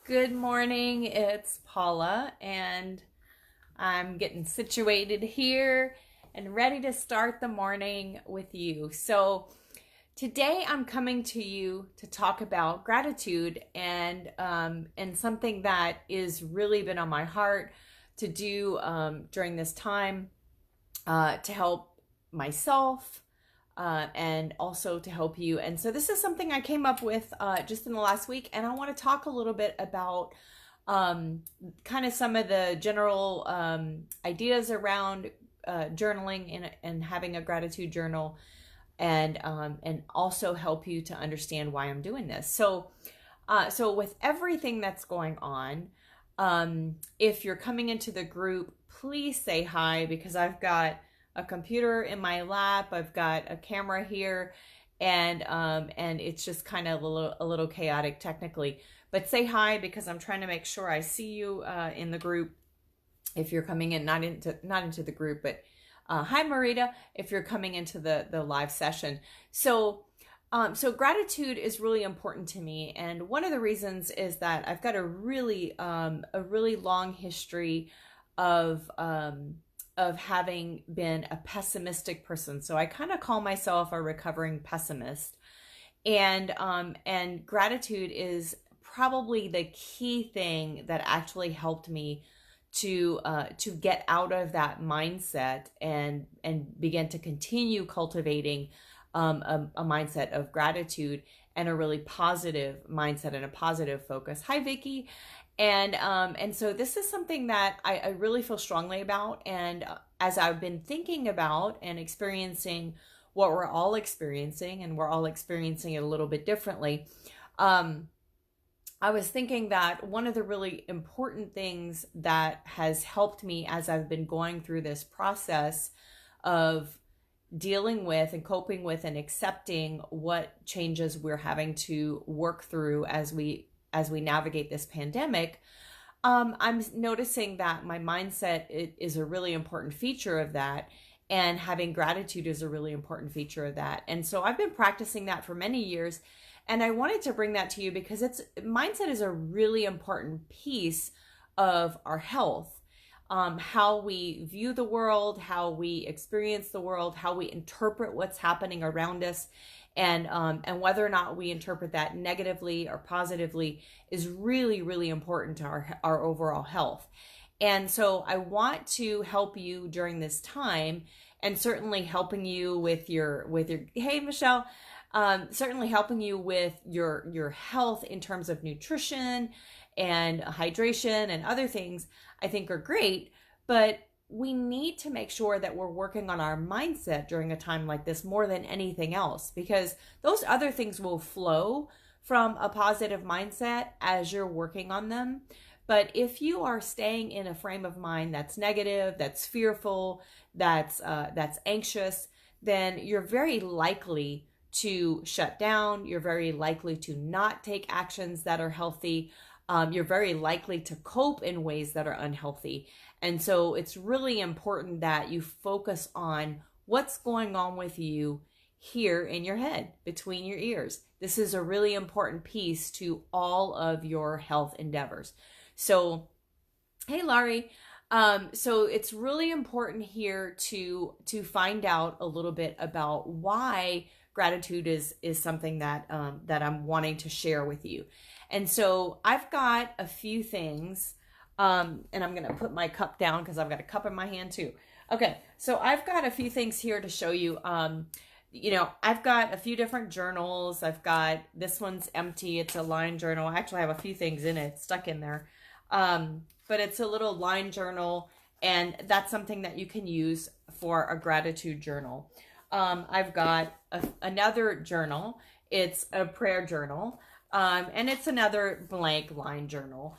Good morning, it's Paula, and I'm getting situated here and ready to start the morning with you. So, today I'm coming to you to talk about gratitude and something that is really been on my heart to do during this time to help myself and also to help you. And so this is something I came up with just in the last week, and I want to talk a little bit about kind of some of the general ideas around journaling and having a gratitude journal, and also help you to understand why I'm doing this. So with everything that's going on, if you're coming into the group, please say hi because I've got a computer in my lap. I've got a camera here, and it's just kind of a little chaotic technically. But say hi because I'm trying to make sure I see you in the group. If you're coming in, not into the group, but hi Marita, if you're coming into the live session. So gratitude is really important to me, and one of the reasons is that I've got a really long history of having been a pessimistic person. So I kind of call myself a recovering pessimist, and gratitude is probably the key thing that actually helped me to get out of that mindset and begin to continue cultivating a mindset of gratitude and a really positive mindset and a positive focus. Hi, Vicky. And so this is something that I really feel strongly about. And as I've been thinking about and experiencing what we're all experiencing, and we're all experiencing it a little bit differently, I was thinking that one of the really important things that has helped me as I've been going through this process of dealing with and coping with and accepting what changes we're having to work through as we navigate this pandemic, I'm noticing that my mindset is a really important feature of that, and having gratitude is a really important feature of that. And so I've been practicing that for many years, and I wanted to bring that to you because mindset is a really important piece of our health. How we view the world, how we experience the world, how we interpret what's happening around us, and whether or not we interpret that negatively or positively is really, really important to our overall health. And so I want to help you during this time, and certainly helping you with your hey Michelle, certainly helping you with your health in terms of nutrition and hydration and other things I think are great, but we need to make sure that we're working on our mindset during a time like this more than anything else, because those other things will flow from a positive mindset as you're working on them. But if you are staying in a frame of mind that's negative, that's fearful, that's anxious, then you're very likely to shut down. You're very likely to not take actions that are healthy. You're very likely to cope in ways that are unhealthy. And so it's really important that you focus on what's going on with you here in your head, between your ears. This is a really important piece to all of your health endeavors. So, hey, Laurie. So it's really important here to find out a little bit about why gratitude is something that I'm wanting to share with you. And so I've got a few things, and I'm going to put my cup down because I've got a cup in my hand too. Okay, so I've got a few things here to show you. I've got a few different journals. I've got, this one's empty. It's a line journal. I actually have a few things in it stuck in there. But it's a little line journal, and that's something that you can use for a gratitude journal. I've got another journal. It's a prayer journal. And it's another blank line journal.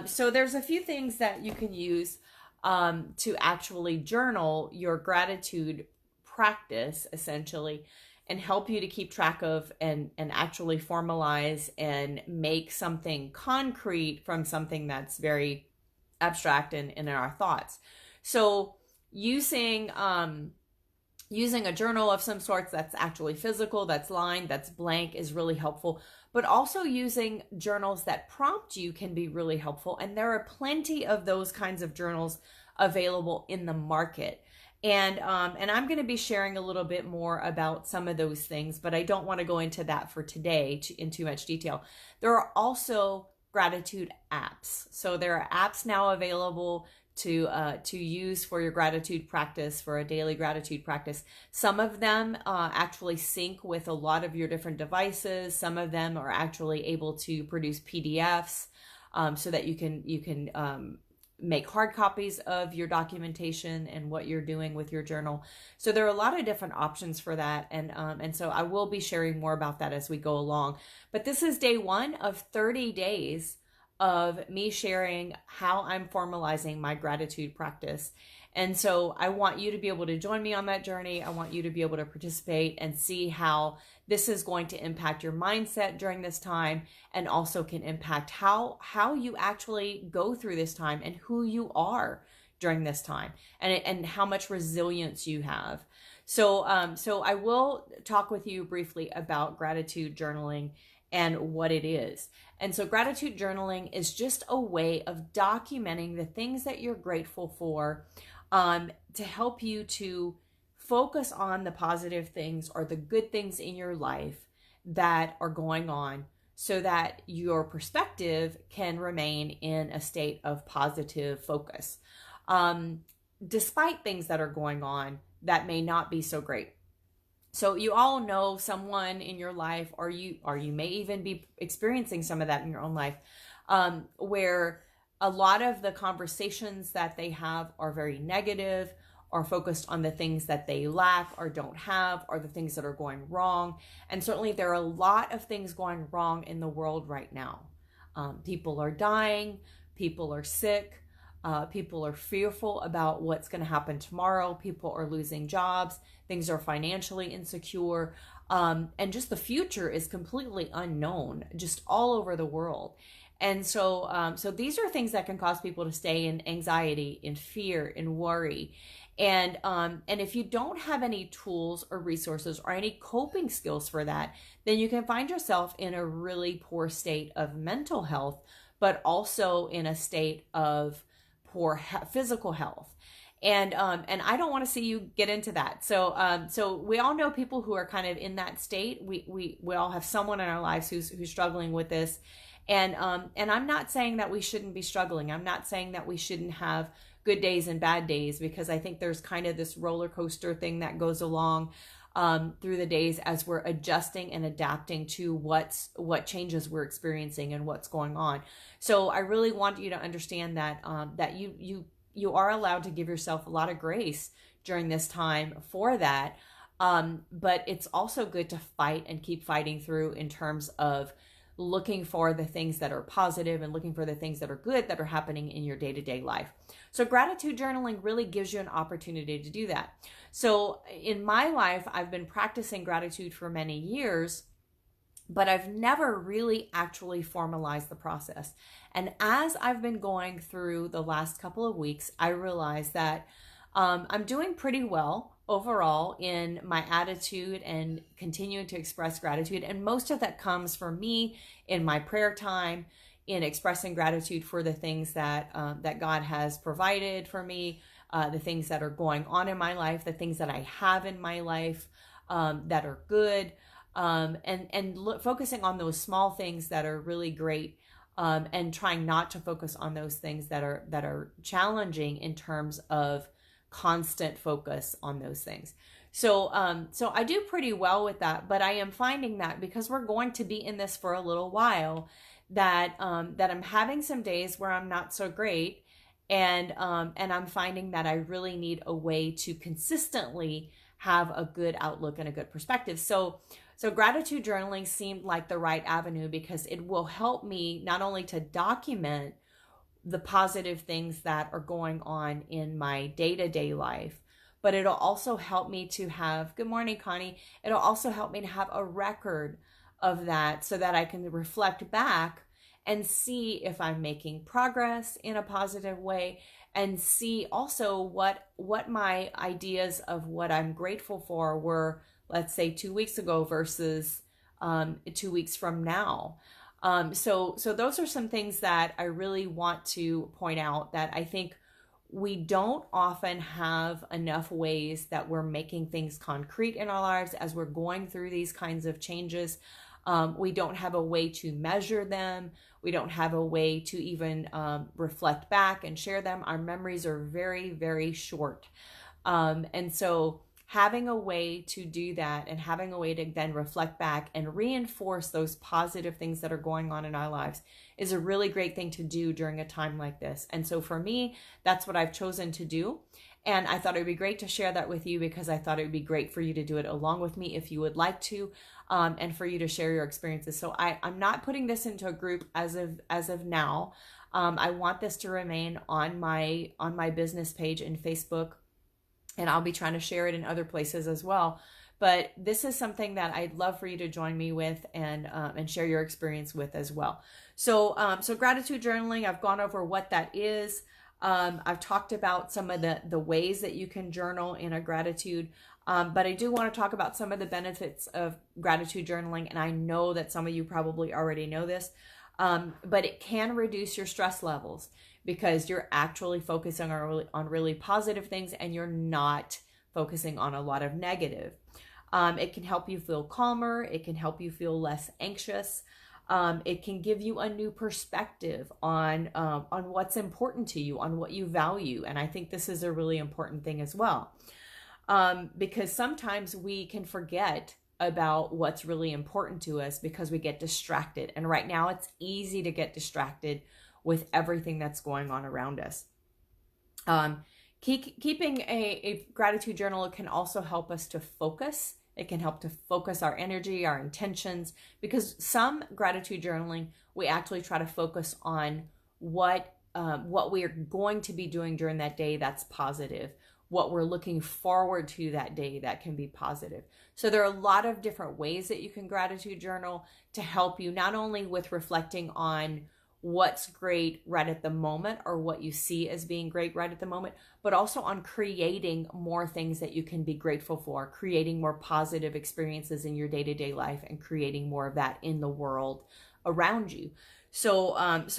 So there's a few things that you can use to actually journal your gratitude practice, essentially, and help you to keep track of and actually formalize and make something concrete from something that's very abstract and in our thoughts. So using a journal of some sorts that's actually physical, that's lined, that's blank, is really helpful. but also using journals that prompt you can be really helpful. And there are plenty of those kinds of journals available in the market. And I'm going to be sharing a little bit more about some of those things, but I don't want to go into that for today in too much detail. There are also gratitude apps. So there are apps now available to use for your gratitude practice, for a daily gratitude practice. Some of them actually sync with a lot of your different devices. Some of them are actually able to produce PDFs, so that you can make hard copies of your documentation and what you're doing with your journal. So there are a lot of different options for that, and so I will be sharing more about that as we go along. But this is day 1 of 30 days of me sharing how I'm formalizing my gratitude practice. And so I want you to be able to join me on that journey. I want you to be able to participate and see how this is going to impact your mindset during this time, and also can impact how you actually go through this time and who you are during this time, and how much resilience you have. So I will talk with you briefly about gratitude journaling and what it is. And so gratitude journaling is just a way of documenting the things that you're grateful for, to help you to focus on the positive things or the good things in your life that are going on, so that your perspective can remain in a state of positive focus, despite things that are going on that may not be so great. So you all know someone in your life, or you may even be experiencing some of that in your own life, where a lot of the conversations that they have are very negative, or focused on the things that they lack or don't have, or the things that are going wrong. And certainly there are a lot of things going wrong in the world right now. People are dying, people are sick, people are fearful about what's going to happen tomorrow, people are losing jobs, things are financially insecure, and just the future is completely unknown, just all over the world. And so these are things that can cause people to stay in anxiety, in fear, in worry. And if you don't have any tools or resources or any coping skills for that, then you can find yourself in a really poor state of mental health, but also in a state of poor physical health. And I don't want to see you get into that. So we all know people who are kind of in that state. We all have someone in our lives who's struggling with this. And I'm not saying that we shouldn't be struggling. I'm not saying that we shouldn't have good days and bad days, because I think there's kind of this roller coaster thing that goes along through the days as we're adjusting and adapting to what changes we're experiencing and what's going on. So I really want you to understand that that you are allowed to give yourself a lot of grace during this time for that. But it's also good to fight and keep fighting through, in terms of looking for the things that are positive and looking for the things that are good that are happening in your day-to-day life. So gratitude journaling really gives you an opportunity to do that. So in my life, I've been practicing gratitude for many years, but I've never really actually formalized the process. And as I've been going through the last couple of weeks, I realized that I'm doing pretty well overall in my attitude and continuing to express gratitude. And most of that comes for me in my prayer time, in expressing gratitude for the things that that God has provided for me, the things that are going on in my life, the things that I have in my life that are good, focusing on those small things that are really great, and trying not to focus on those things that are challenging, in terms of constant focus on those things. So I do pretty well with that, but I am finding that because we're going to be in this for a little while, that I'm having some days where I'm not so great, and I'm finding that I really need a way to consistently have a good outlook and a good perspective. So gratitude journaling seemed like the right avenue, because it will help me not only to document the positive things that are going on in my day-to-day life, but it'll also help me to have, good morning, Connie. It'll also help me to have a record of that, so that I can reflect back and see if I'm making progress in a positive way, and see also what my ideas of what I'm grateful for were, let's say 2 weeks ago, versus 2 weeks from now. So those are some things that I really want to point out, that I think we don't often have enough ways that we're making things concrete in our lives as we're going through these kinds of changes. We don't have a way to measure them. We don't have a way to even reflect back and share them. Our memories are very, very short. And so having a way to do that, and having a way to then reflect back and reinforce those positive things that are going on in our lives, is a really great thing to do during a time like this. And so for me, that's what I've chosen to do. And I thought it would be great to share that with you, because I thought it would be great for you to do it along with me if you would like to, and for you to share your experiences. So I'm not putting this into a group as of now. I want this to remain on my business page in Facebook, and I'll be trying to share it in other places as well. But this is something that I'd love for you to join me with, and share your experience with as well. So gratitude journaling, I've gone over what that is. I've talked about some of the ways that you can journal in a gratitude. But I do want to talk about some of the benefits of gratitude journaling. And I know that some of you probably already know this, but it can reduce your stress levels, because you're actually focusing on really positive things, and you're not focusing on a lot of negative. It can help you feel calmer. It can help you feel less anxious. It can give you a new perspective on what's important to you, on what you value. And I think this is a really important thing as well, because sometimes we can forget about what's really important to us because we get distracted. And right now it's easy to get distracted with everything that's going on around us. Keeping a gratitude journal can also help us to focus. It can help to focus our energy, our intentions, because some gratitude journaling, we actually try to focus on what we are going to be doing during that day that's positive, what we're looking forward to that day that can be positive. So there are a lot of different ways that you can gratitude journal to help you, not only with reflecting on what's great right at the moment, or what you see as being great right at the moment, but also on creating more things that you can be grateful for, creating more positive experiences in your day-to-day life, and creating more of that in the world around you. So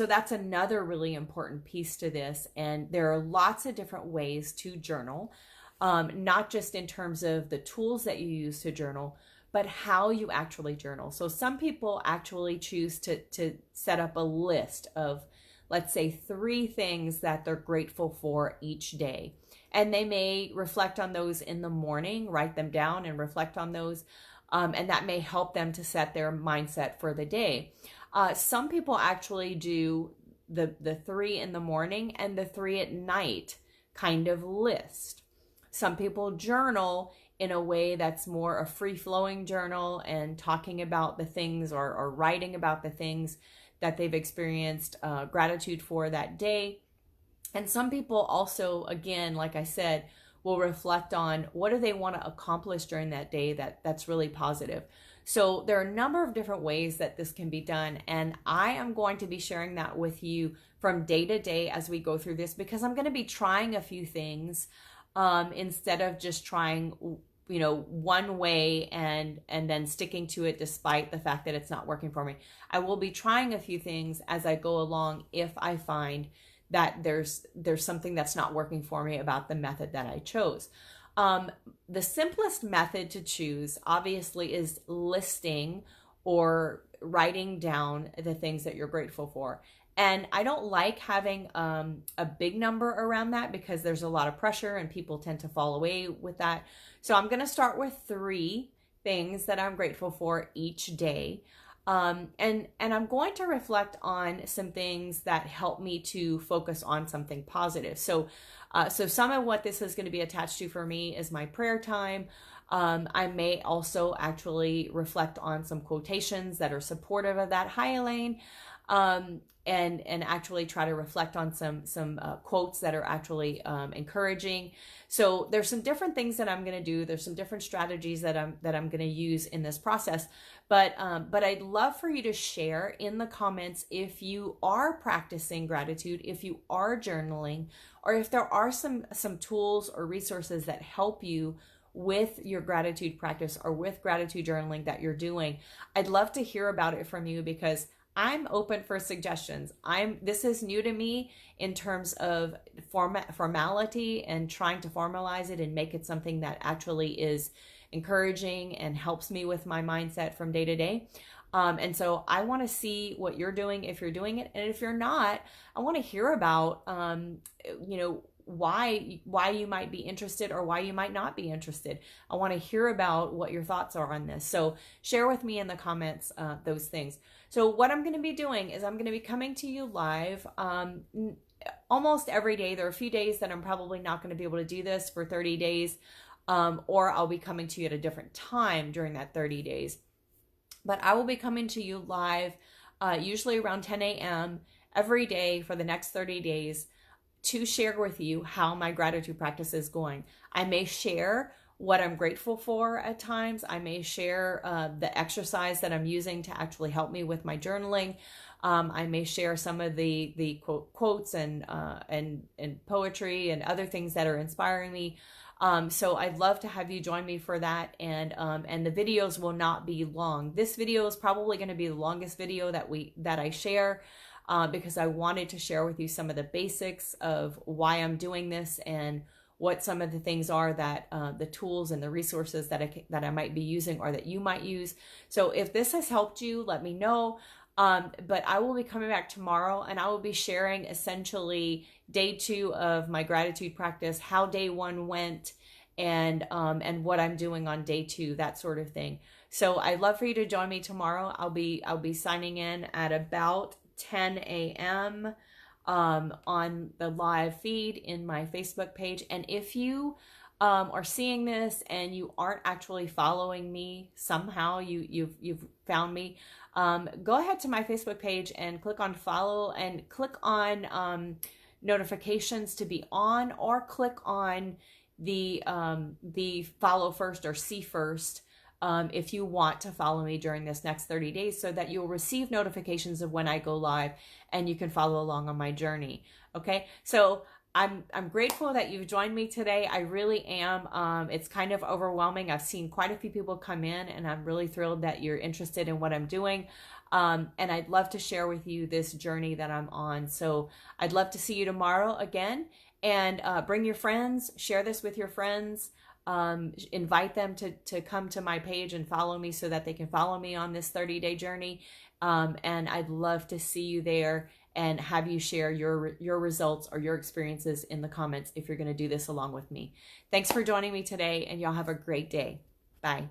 that's another really important piece to this. And there are lots of different ways to journal, not just in terms of the tools that you use to journal, but how you actually journal. So some people actually choose to set up a list of, let's say, 3 things that they're grateful for each day. And they may reflect on those in the morning, write them down and reflect on those. And that may help them to set their mindset for the day. Some people actually do the 3 in the morning and the 3 at night kind of list. Some people journal in a way that's more a free-flowing journal, and talking about the things, or writing about the things that they've experienced gratitude for that day. And some people also, again, like I said, will reflect on what do they want to accomplish during that day that's really positive. So there are a number of different ways that this can be done, and I am going to be sharing that with you from day to day as we go through this, because I'm going to be trying a few things instead of just trying one way and then sticking to it despite the fact that it's not working for me. I will be trying a few things as I go along if I find that there's something that's not working for me about the method that I chose. The simplest method to choose, obviously, is listing or writing down the things that you're grateful for. And I don't like having a big number around that, because there's a lot of pressure and people tend to fall away with that. So I'm going to start with 3 things that I'm grateful for each day. And I'm going to reflect on some things that help me to focus on something positive. So some of what this is going to be attached to for me is my prayer time. I may also actually reflect on some quotations that are supportive of that. Hi, Elaine. And actually try to reflect on some quotes that are actually encouraging. So there's some different things that I'm going to do. There's some different strategies that I'm going to use in this process. But I'd love for you to share in the comments if you are practicing gratitude, if you are journaling, or if there are some tools or resources that help you with your gratitude practice or with gratitude journaling that you're doing, I'd love to hear about it from you, because I'm open for suggestions. This is new to me in terms of formality and trying to formalize it and make it something that actually is encouraging and helps me with my mindset from day to day. And so I want to see what you're doing, if you're doing it. And if you're not, I want to hear about, why you might be interested or why you might not be interested. I want to hear about what your thoughts are on this. So share with me in the comments those things. So what I'm going to be doing is I'm going to be coming to you live almost every day. There are a few days that I'm probably not going to be able to do this for 30 days, or I'll be coming to you at a different time during that 30 days. But I will be coming to you live, usually around 10 a.m. every day for the next 30 days to share with you how my gratitude practice is going. I may share what I'm grateful for at times. I may share the exercise that I'm using to actually help me with my journaling. I may share some of the quotes and poetry and other things that are inspiring me. So I'd love to have you join me for that. And the videos will not be long. This video is probably going to be the longest video that I share, because I wanted to share with you some of the basics of why I'm doing this and what some of the things are that the tools and the resources that I might be using or that you might use. So if this has helped you, let me know. But I will be coming back tomorrow, and I will be sharing essentially day 2 of my gratitude practice, how day 1 went, and what I'm doing on day 2, that sort of thing. So I'd love for you to join me tomorrow. I'll be signing in at about 10 a.m. On the live feed in my Facebook page. And if you are seeing this and you aren't actually following me, somehow you've found me, go ahead to my Facebook page and click on follow and click on notifications to be on, or click on the follow first or see first if you want to follow me during this next 30 days, so that you'll receive notifications of when I go live and you can follow along on my journey. Okay, so I'm grateful that you've joined me today. I really am. It's kind of overwhelming. I've seen quite a few people come in, and I'm really thrilled that you're interested in what I'm doing. And I'd love to share with you this journey that I'm on. So I'd love to see you tomorrow again, and bring your friends, share this with your friends. Invite them to come to my page and follow me so that they can follow me on this 30-day journey. And I'd love to see you there and have you share your results or your experiences in the comments if you're going to do this along with me. Thanks for joining me today, and y'all have a great day. Bye.